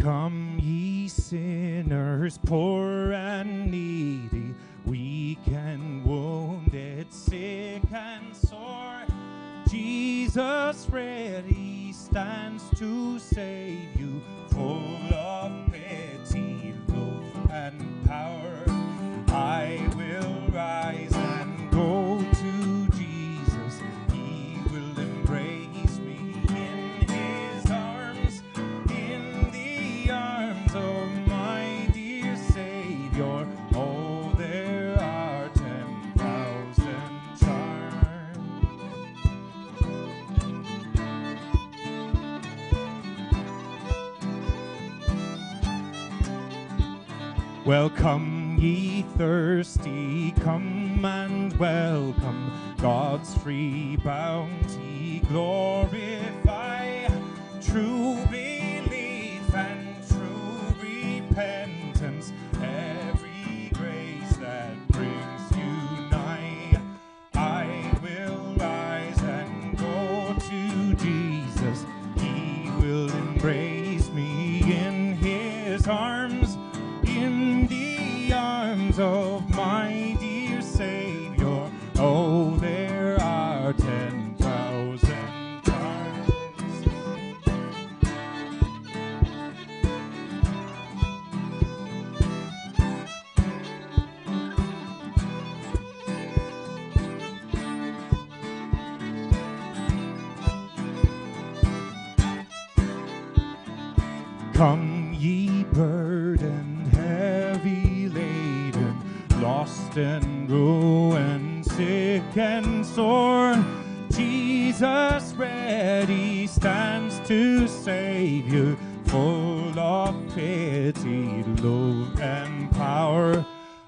Come ye sinners, poor and needy, weak and wounded, sick and sore. Jesus ready stands to save you, full of pity, love, and power. I will rise and go to Jesus. He will embrace me in his arms, in the arms of my dear Savior. Oh, there are 10,000 charms. Welcome, ye thirsty, come and welcome God's free bounty. Glorify true belief and true repentance, every grace that brings you nigh. I will rise and go to Jesus. He will embrace me in his arms, in the arms of my dear Savior. Oh, there are 10,000 charms. Come ye burdened, heavy laden, lost and ruined, sick and sore. Jesus ready stands to save you, full of pity, love, and power.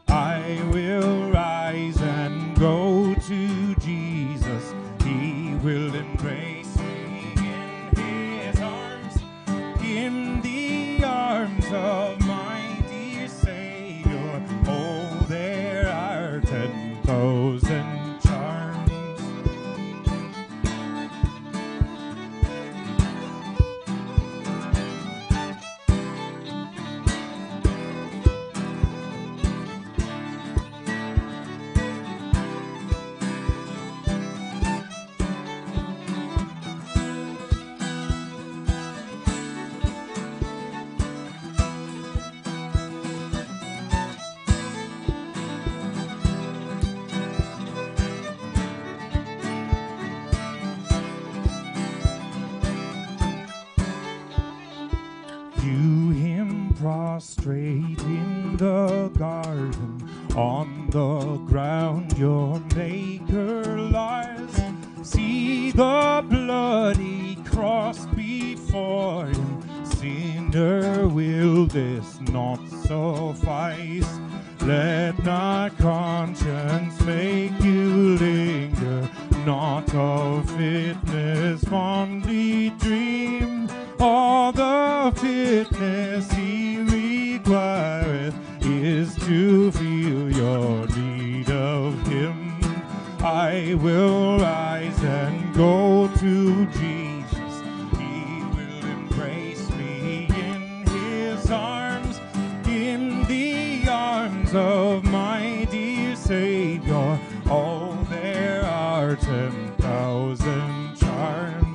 I will rise and go to Jesus. He will embrace me in his arms, in the arms of my dear Savior. Oh, there are 10,000 charms. View him prostrate in the garden, on the ground your maker lies. See the bloody cross before him. Sinner, will this not suffice? Let not conscience make you linger, not of fitness fondly dream. All the fitness he requireth is to feel your need of him. I will rise and go to Jesus. He will embrace me in his arms, in the arms of my dear Savior. Oh, there are 10,000 charms.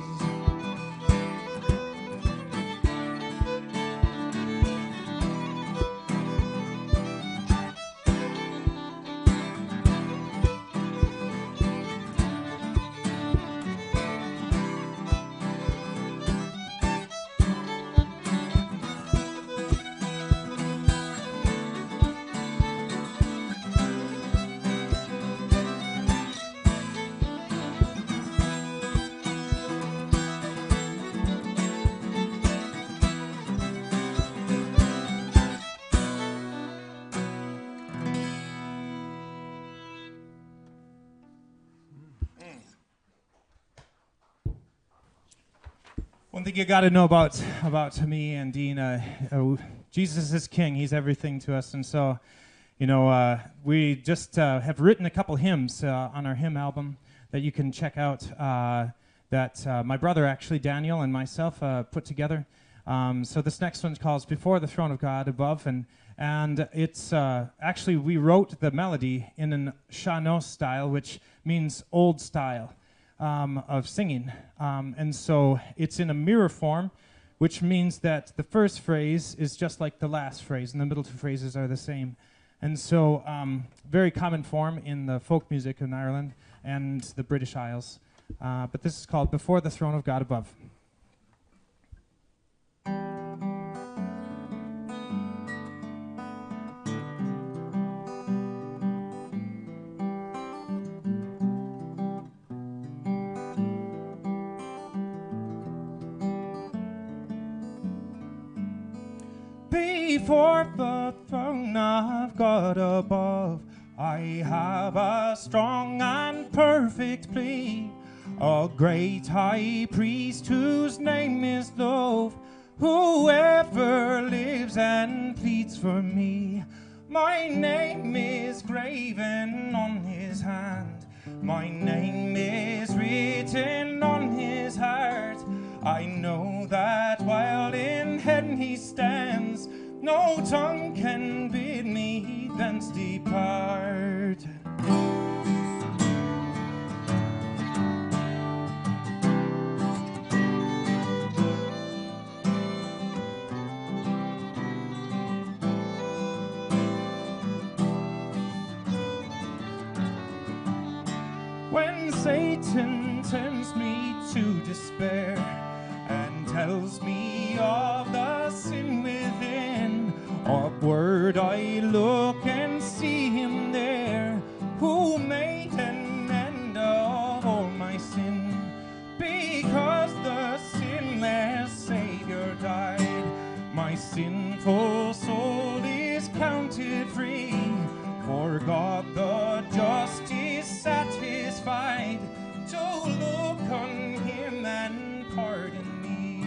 One thing you got to know about me and Dean, Jesus is King. He's everything to us, and so, we just have written a couple hymns on our hymn album that you can check out. That my brother, actually Daniel, and myself put together. So this next one calls Before the Throne of God Above, and it's actually, we wrote the melody in an Shano style, which means old style of singing. And so it's in a mirror form, which means that the first phrase is just like the last phrase, and the middle two phrases are the same. And so very common form in the folk music in Ireland and the British Isles. But this is called Before the Throne of God Above. Before the throne of God above, I have a strong and perfect plea, a great high priest whose name is love, whoever lives and pleads for me. My name is graven on his hand, my name is written on his heart. I know that while in heaven he stands, no tongue can bid me thence depart. When Satan tempts me to despair and tells me of the sin within, upward I look and see him there, who made an end of all my sin. Because the sinless Savior died, my sinful soul is counted free. For God the just is satisfied to look on him and pardon me.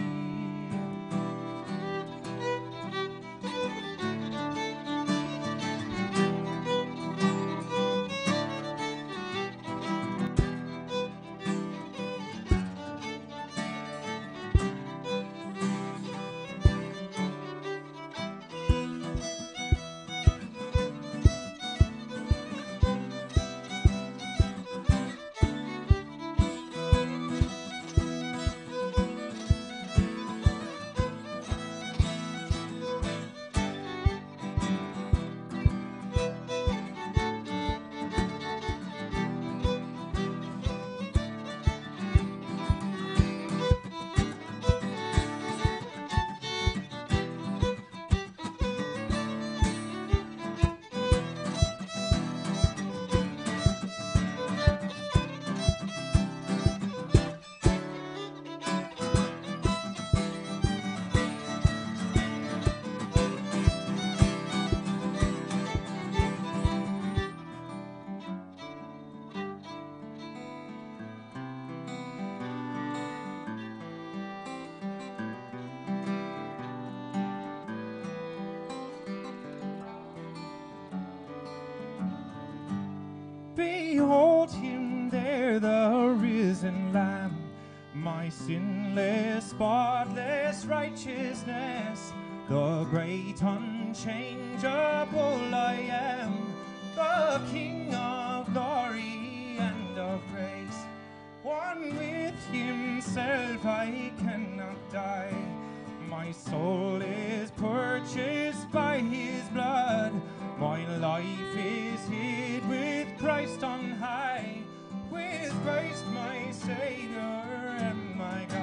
Behold him there, the risen Lamb, my sinless, spotless righteousness, the great unchangeable I am, the King of glory and of grace. One with himself I cannot die, my soul is purchased by his blood. My life is hid with Christ on high, with Christ my Savior and my God.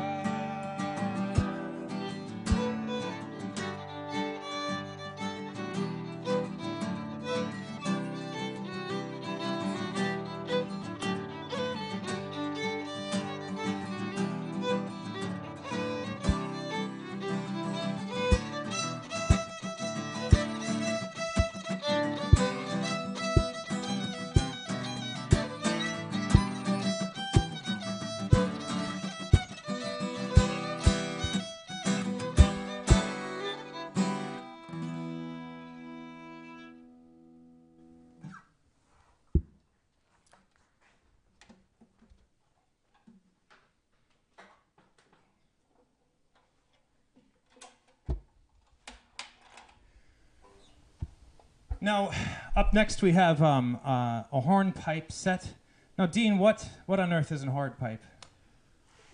Now, up next we have a hornpipe set. Now, Dean, what on earth is a hornpipe?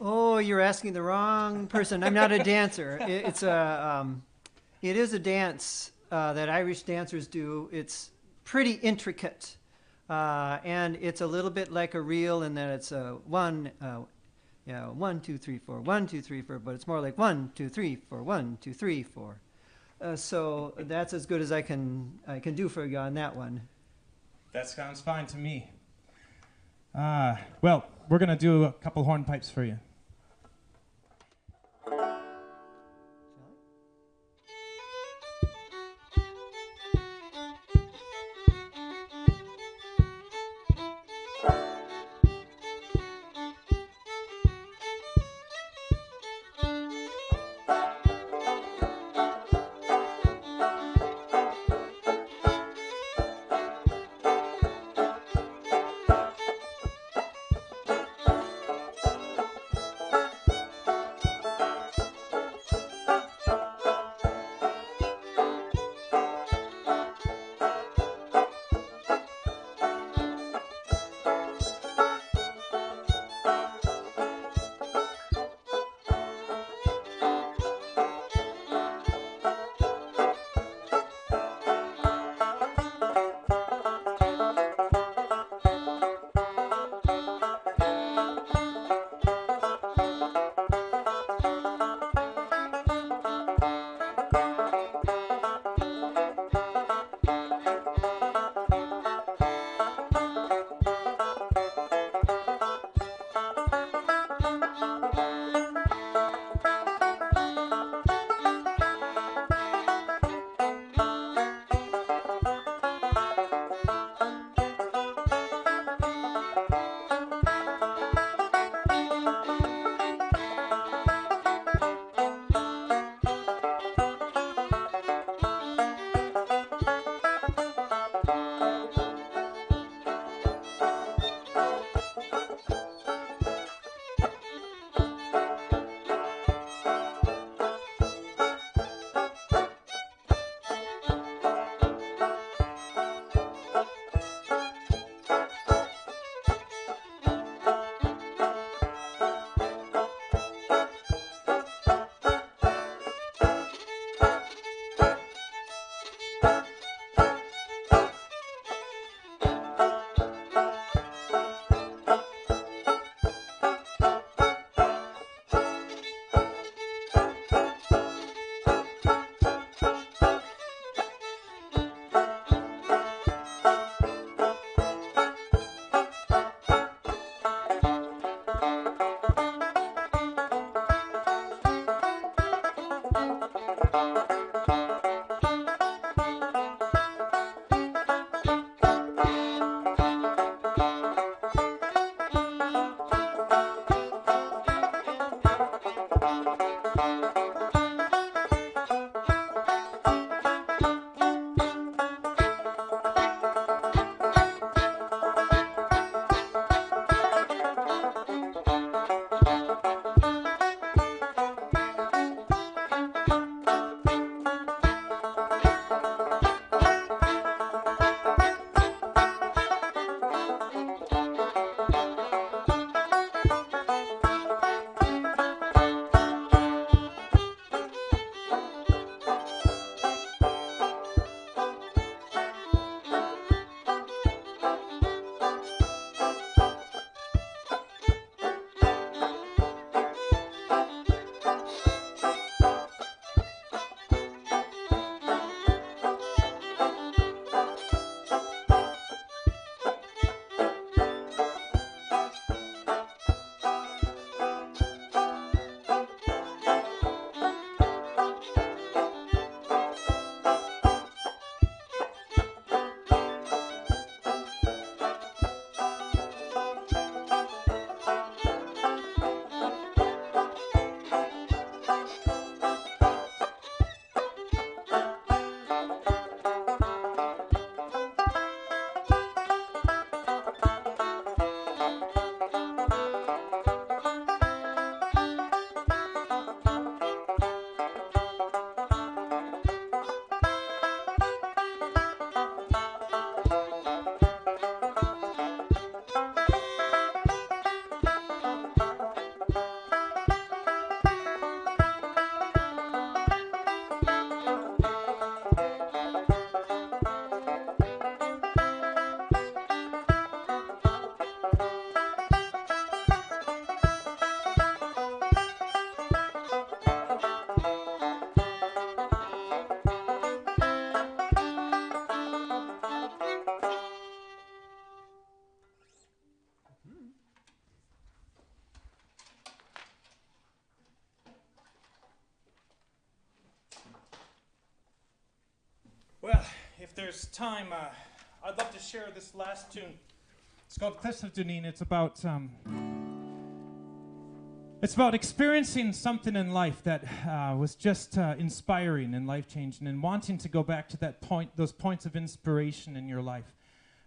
Oh, you're asking the wrong person. I'm not a dancer. It is a dance that Irish dancers do. It's pretty intricate, and it's a little bit like a reel in that it's 1, 2, 3, 4, 1, 2, 3, 4, but it's more like 1, 2, 3, 4, 1, 2, 3, 4. So that's as good as I can do for you on that one. That sounds fine to me. Well, we're going to do a couple hornpipes for you. if there's time, I'd love to share this last tune. It's called Cliffs of Dooneen. It's about experiencing something in life that was just inspiring and life-changing, and wanting to go back to that point, those points of inspiration in your life.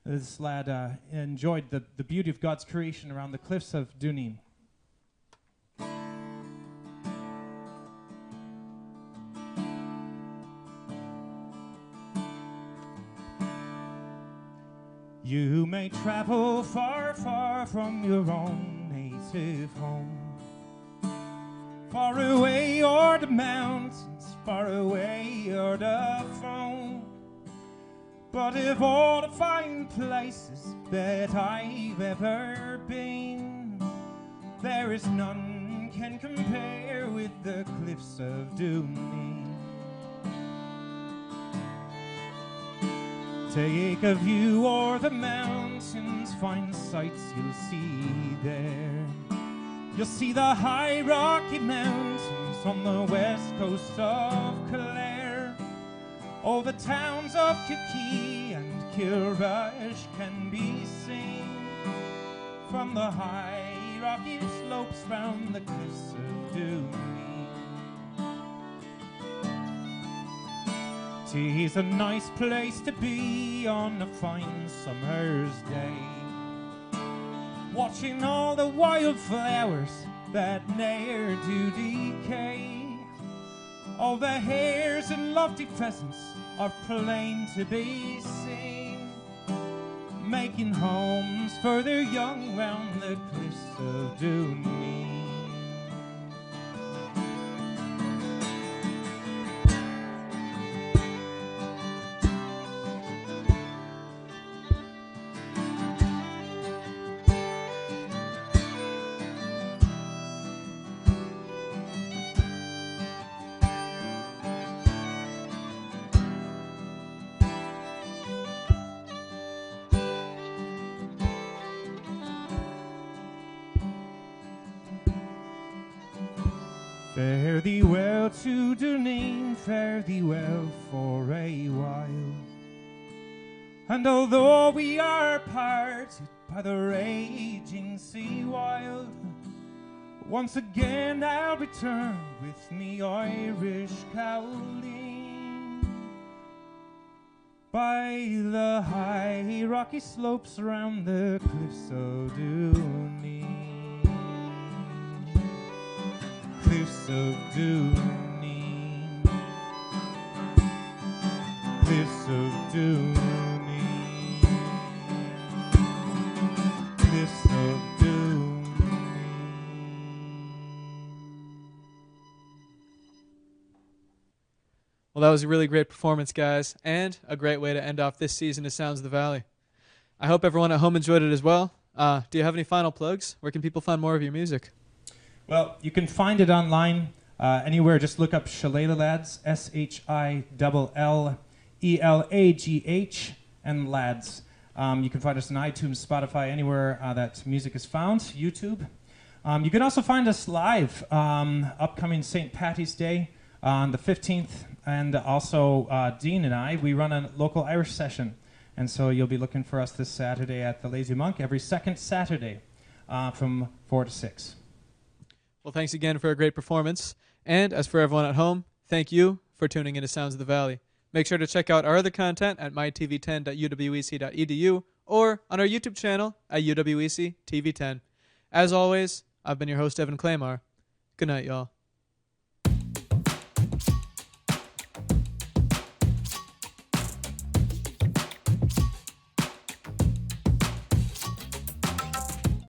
This lad enjoyed the beauty of God's creation around the cliffs of Dooneen. You may travel far, far from your own native home, far away o'er the mountains, far away o'er the foam. But of all the fine places that I've ever been, there is none can compare with the cliffs of Dooneen. Take a view o'er the mountains, fine sights you'll see there. You'll see the high Rocky Mountains on the west coast of Clare. Oh, the towns of Kilkee and Kilrush can be seen from the high rocky slopes round the cliffs of Dooneen. 'Tis a nice place to be on a fine summer's day, watching all the wildflowers that ne'er do decay. All the hares and lofty pheasants are plain to be seen, making homes for their young round the cliffs of Dooneen. Fare thee well to Dooneen, fare thee well for a while. And although we are parted by the raging sea wild, once again I'll return with me Irish cowling by the high rocky slopes round the cliffs of Dooneen. Cliffs of Dooneen, cliffs of Dooneen, cliffs of Dooneen. Well, that was a really great performance, guys, and a great way to end off this season of Sounds of the Valley. I hope everyone at home enjoyed it as well. Do you have any final plugs? Where can people find more of your music? Well, you can find it online anywhere. Just look up Shillelagh, SHILLELAGH, and Lads. You can find us on iTunes, Spotify, anywhere that music is found, YouTube. You can also find us live upcoming St. Patty's Day on the 15th, and also Dean and I, we run a local Irish session, and so you'll be looking for us this Saturday at the Lazy Monk, every second Saturday from 4 to 6. Well, thanks again for a great performance. And as for everyone at home, thank you for tuning into Sounds of the Valley. Make sure to check out our other content at mytv10.uwec.edu or on our YouTube channel at UWEC TV10. As always, I've been your host, Evan Claymore. Good night, y'all.